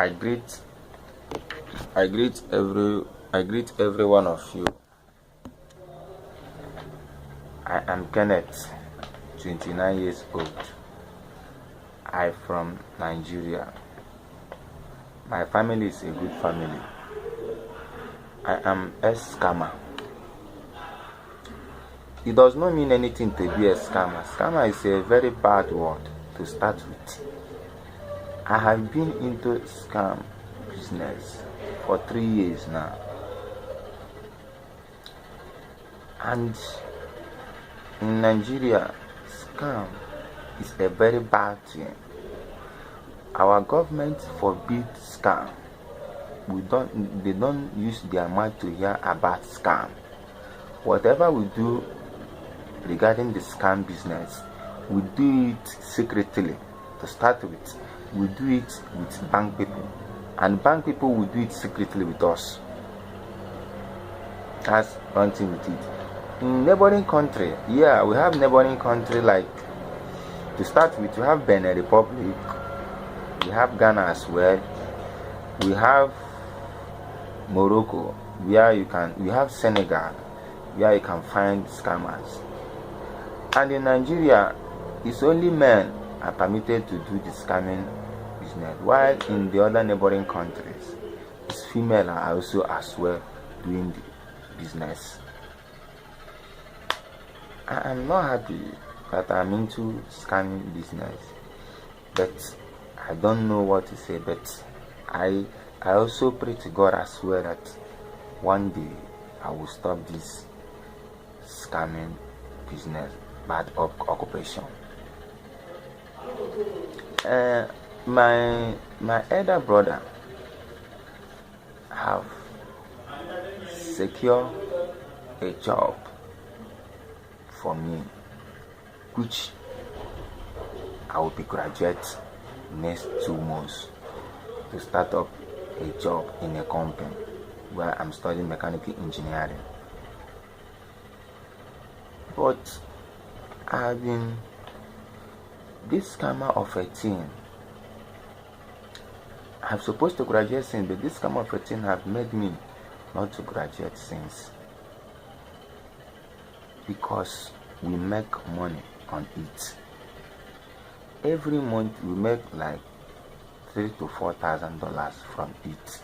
I greet I greet every one of you. I am Kenneth, 29 years old. I from Nigeria. My family is a good family. I am a scammer. It does not mean anything to be a scammer. Scammer is a very bad word to start with. I have been into scam business for 3 years now. And in Nigeria, scam is a very bad thing. Our government forbids scam. They don't use their mouth to hear about scam. Whatever we do regarding the scam business, we do it secretly. To start with, we do it with bank people, and bank people will do it secretly with us. That's one thing with it. In neighboring country, we have neighboring country like, to start with, we have Benin Republic, we have Ghana as well, we have Morocco, we have Senegal, where you can find scammers. And in Nigeria, it's only men are permitted to do the scamming business, while in the other neighboring countries, it's female are also as well doing the business. I am not happy that I'm into scamming business, but I don't know what to say. But I also pray to God as well that one day I will stop this scamming business, bad occupation. My elder brother have secured a job for me, which I will be graduate next 2 months to start up a job in a company where I'm studying mechanical engineering. But I've been this scammer of a teen. I'm supposed to graduate since, but this scammer of a teen have made me not to graduate since, because we make money on it. Every month we make like $3,000 to $4,000 from it.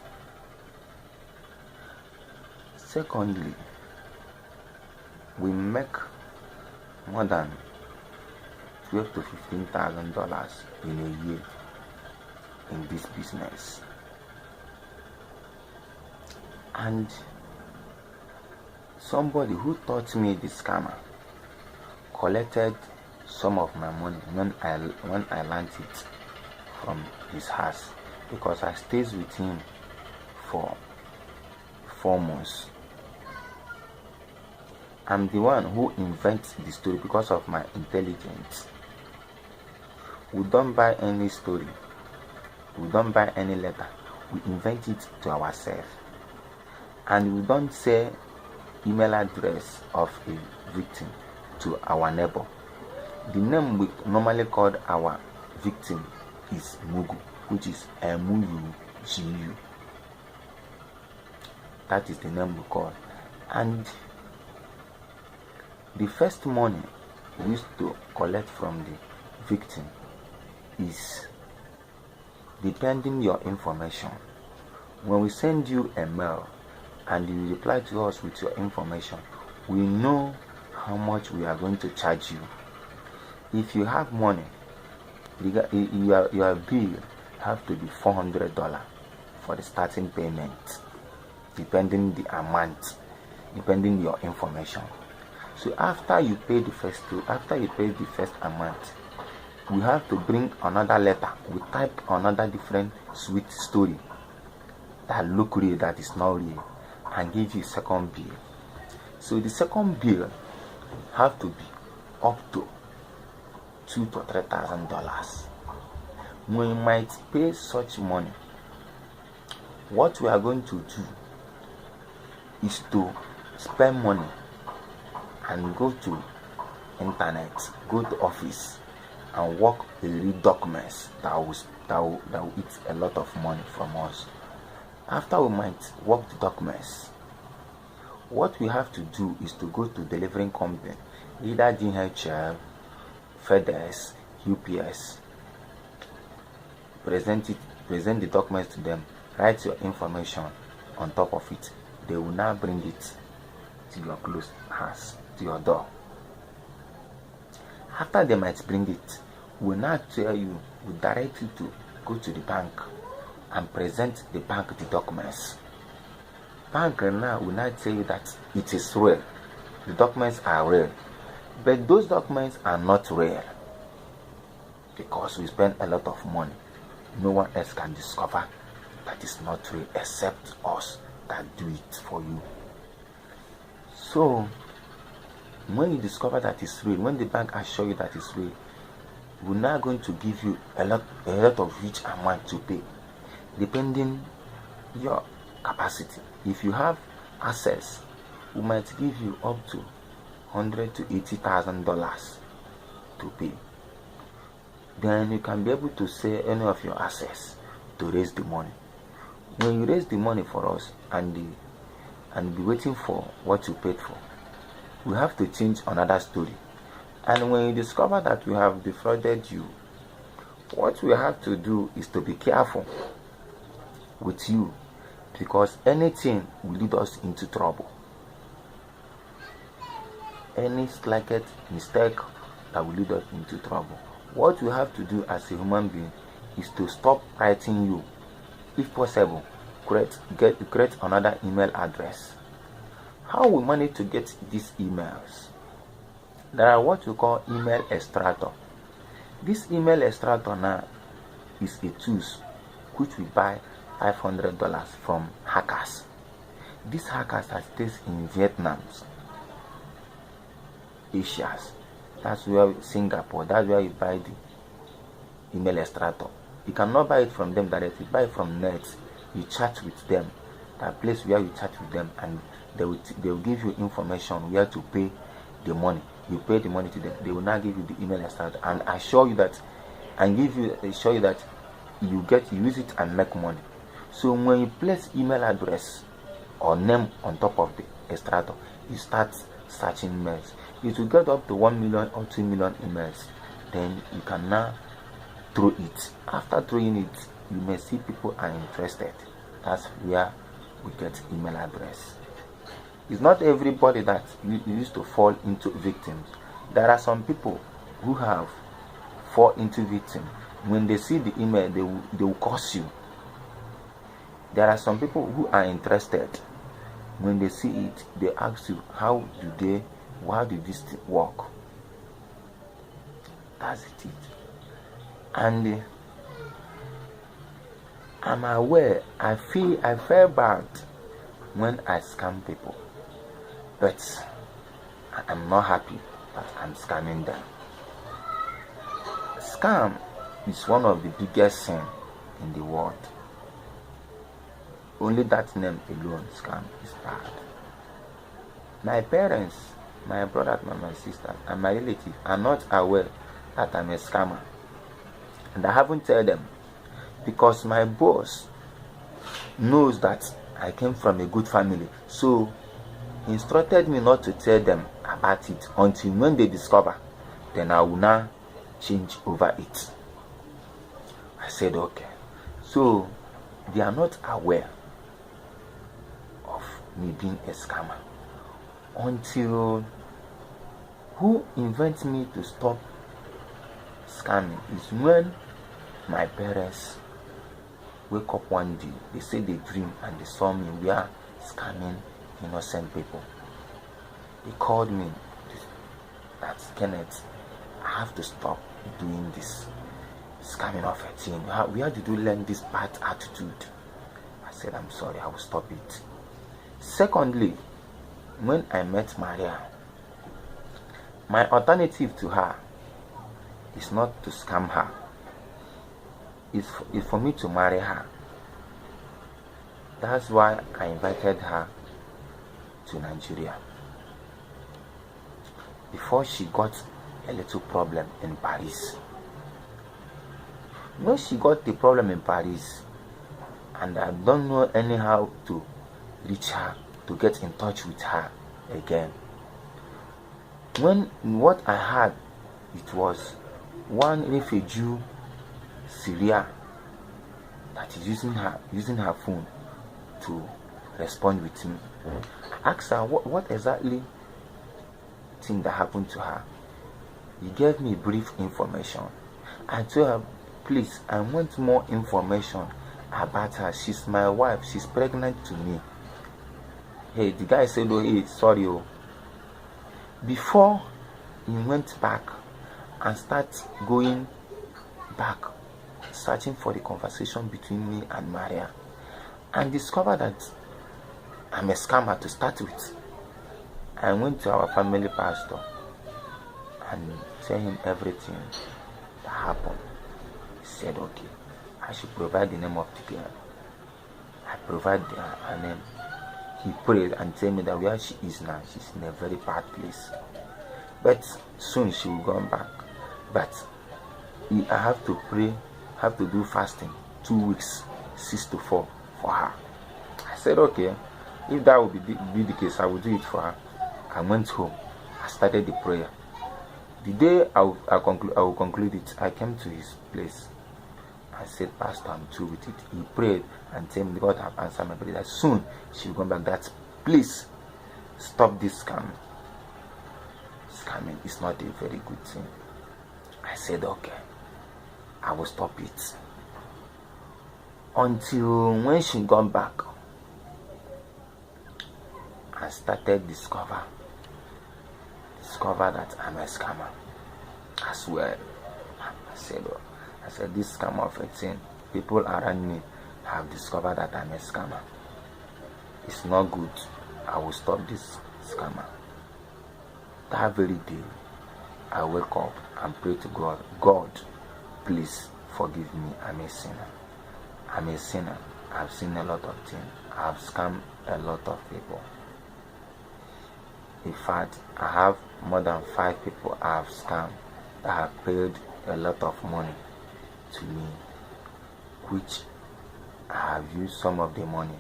Secondly, we make more than $12,000 to $15,000 in a year in this business. And somebody who taught me this scammer collected some of my money when I learned it from his house, because I stayed with him for 4 months. I'm the one who invents the story because of my intelligence. We don't buy any story, we don't buy any letter, we invent it to ourselves. And we don't say email address of a victim to our neighbor. The name we normally call our victim is Mugu, which is M-U-G-U. That is the name we call. And the first money we used to collect from the victim is depending your information. When we send you a mail and you reply to us with your information, we know how much we are going to charge you. If you have money, your bill have to be $400 for the starting payment, depending the amount, depending your information. So after you pay the first amount, we have to bring another letter. We type another different sweet story that look real, that is not real, and give you second bill. So the second bill have to be up to $2,000 to $3,000. We might pay such money. What we are going to do is to spend money and go to internet, go to office, and work the real documents that will that will eat a lot of money from us. After we might work the documents, what we have to do is to go to delivering company, either DHL, FedEx, UPS, present the documents to them, write your information on top of it. They will now bring it to your closed house, to your door. After they might bring it, we will now tell you, we direct you to go to the bank and present the bank the documents. Bank now will not tell you that it is real. The documents are real, but those documents are not real because we spend a lot of money. No one else can discover that is not real except us that do it for you. So when you discover that it's real, when the bank assure you that it's real, we're now going to give you a lot of huge amount to pay, depending your capacity. If you have access, we might give you up to $100,000 to $80,000 to pay. Then you can be able to sell any of your assets to raise the money. When you raise the money for us and be waiting for what you paid for, we have to change another story. And when you discover that we have defrauded you, what we have to do is to be careful with you, because anything will lead us into trouble. Any slight mistake that will lead us into trouble. What we have to do as a human being is to stop writing you. If possible, create another email address. How we manage to get these emails? There are what we call email extractor. This email extractor now is a tool which we buy $500 from hackers. These hackers are based in Vietnam, Asia. That's where Singapore. That's where you buy the email extractor. You cannot buy it from them directly. Buy it from net. You chat with them. That place where you chat with them, and they will give you information where to pay the money. You pay the money to them. They will now give you the email extractor and assure you that, assure you that you use it and make money. So when you place email address or name on top of the extractor, you start searching mails. It will get up to 1 million or 2 million emails. Then you can now throw it. After throwing it, you may see people are interested. That's where we get email address. It's not everybody that used to fall into victims. There are some people who have fall into victim. When they see the email, they will curse you. There are some people who are interested. When they see it, they ask you, how did this work? That's it. And I'm aware, I feel bad when I scam people, but I'm not happy that I'm scamming them. Scam is one of the biggest sins in the world. Only that name alone, scam, is bad. My parents, my brother, my sister, and my relatives are not aware that I'm a scammer, and I haven't told them, because my boss knows that I came from a good family, so he instructed me not to tell them about it until when they discover, then I will now change over it. I said okay. So they are not aware of me being a scammer until who invents me to stop scamming is when my parents wake up one day. They say they dream and they saw me. We are scamming innocent people. They called me that, Kenneth, I have to stop doing this scamming of a team. Where did you learn this bad attitude? I said, I'm sorry, I will stop it. Secondly, when I met Maria, my alternative to her is not to scam her. It's for me to marry her. That's why I invited her to Nigeria. Before she got a little problem in Paris. When she got the problem in Paris, and I don't know anyhow to reach her, to get in touch with her again. When what I had, it was one refugee Syria that is using her phone to respond with me. I asked her what exactly thing that happened to her. He gave me brief information. I told her, please, I want more information about her. She's my wife. She's pregnant to me. Hey, the guy said, oh, hey, sorry. Oh. Before he went back and started going back, searching for the conversation between me and Maria, and discovered that I'm a scammer to start with. I went to our family pastor and tell him everything that happened. He said, okay, I should provide the name of the girl. I provide her name. He prayed and told me that where she is now, she's in a very bad place. But soon she will go back. But I have to pray, have to do fasting 2 weeks, 6 to 4 for her. I said, okay, if that would be the case, I will do it for her. I went home. I started the prayer. The day I will conclude it, I came to his place. I said, Pastor, I'm through with it. He prayed and told me God have answered my prayer. That soon she will come back. That please stop this scam. Scamming is not a very good thing. I said, okay, I will stop it. Until when she got back, I started discover that I'm a scammer as well. I said this scam of a thing, people around me have discovered that I'm a scammer. It's not good. I will stop this scammer. That very day, I wake up and pray to God. God, please forgive me. I'm a sinner. I'm a sinner. I've seen a lot of things. I've scammed a lot of people. In fact, I have more than 5 people I have scammed that have paid a lot of money to me, which I have used some of the money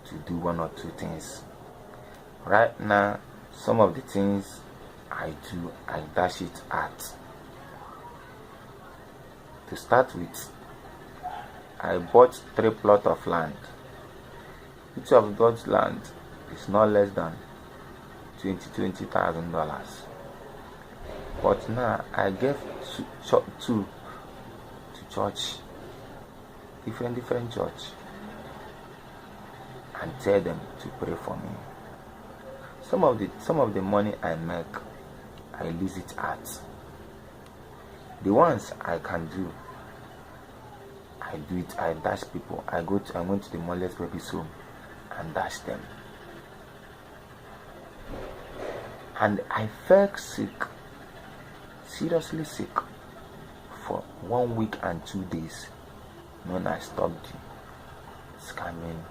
to do 1 or 2 things. Right now, some of the things I do, I dash it at. To start with, I bought 3 plots of land. Each of those land is not less than $20,000. But now I gave 2 to church, different church, and tell them to pray for me. Some of the money I make, I lose it at. The ones I can do, I do it. I dash people. I went to the motherless babies home and dash them. And I felt sick, seriously sick, for 1 week and 2 days when I stopped the scamming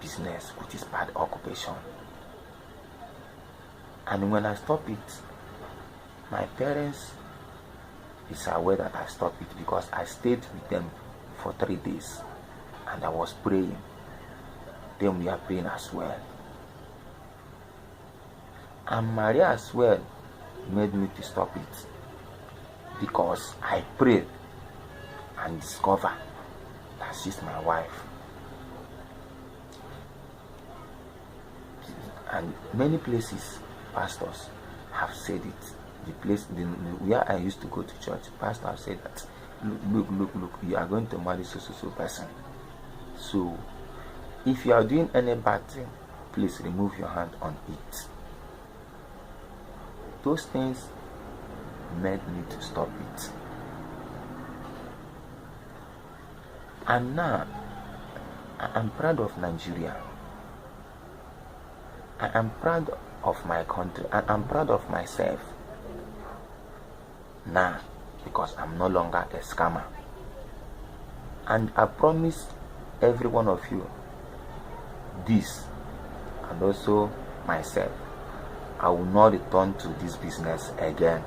business, which is bad occupation. And when I stopped it, my parents is aware that I stopped it because I stayed with them for 3 days and I was praying. Then we are praying as well. And Maria as well made me to stop it because I prayed and discovered that she's my wife. And many places, pastors have said it. The place where I used to go to church, pastor have said that, look, you are going to marry so person. So if you are doing any bad thing, please remove your hand on it. Those things made me to stop it. And now I am proud of Nigeria. I am proud of my country. I am proud of myself now because I'm no longer a scammer. And I promise every one of you this, and also myself, I will not return to this business again.